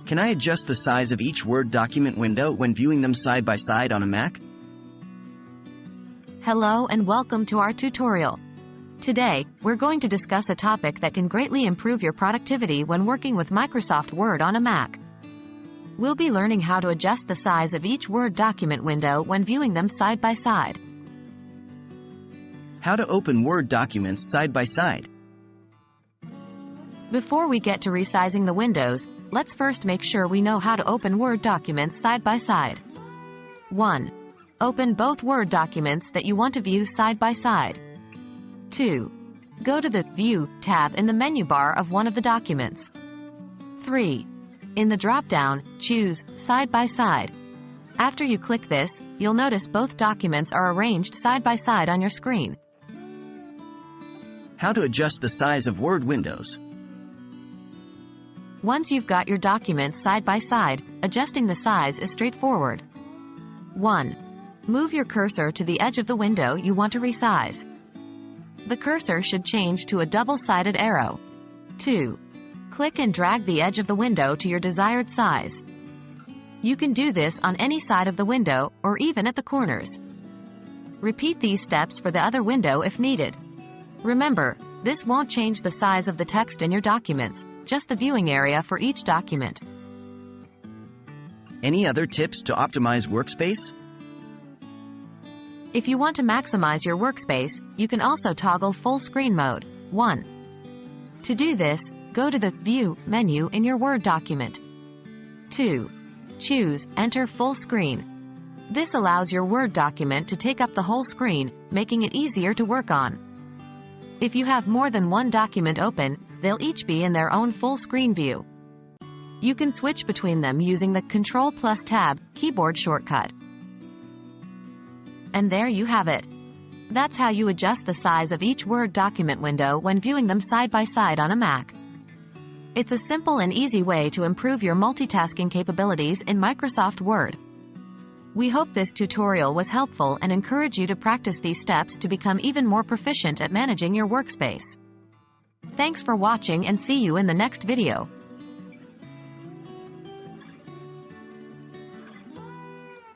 Can I adjust the size of each Word document window when viewing them side by side on a Mac? Hello and welcome to our tutorial. Today, we're going to discuss a topic that can greatly improve your productivity when working with Microsoft Word on a Mac. We'll be learning how to adjust the size of each Word document window when viewing them side by side. How to open Word documents side by side. Before we get to resizing the windows, let's first make sure we know how to open Word documents side by side. 1. Open both Word documents that you want to view side by side. 2. Go to the View tab in the menu bar of one of the documents. 3. In the drop-down, choose Side by Side. After you click this, you'll notice both documents are arranged side by side on your screen. How to adjust the size of Word windows. Once you've got your documents side by side, adjusting the size is straightforward. 1. Move your cursor to the edge of the window you want to resize. The cursor should change to a double-sided arrow. 2. Click and drag the edge of the window to your desired size. You can do this on any side of the window, or even at the corners. Repeat these steps for the other window if needed. Remember, this won't change the size of the text in your documents, just the viewing area for each document. Any other tips to optimize Workspace? If you want to maximize your workspace, you can also toggle full screen mode. 1. To do this, go to the View menu in your Word document. 2. Choose Enter Full Screen. This allows your Word document to take up the whole screen, making it easier to work on. If you have more than one document open, they'll each be in their own full screen view. You can switch between them using the Ctrl+Tab keyboard shortcut. And there you have it. That's how you adjust the size of each Word document window when viewing them side by side on a Mac. It's a simple and easy way to improve your multitasking capabilities in Microsoft Word. We hope this tutorial was helpful and encourage you to practice these steps to become even more proficient at managing your workspace. Thanks for watching and see you in the next video.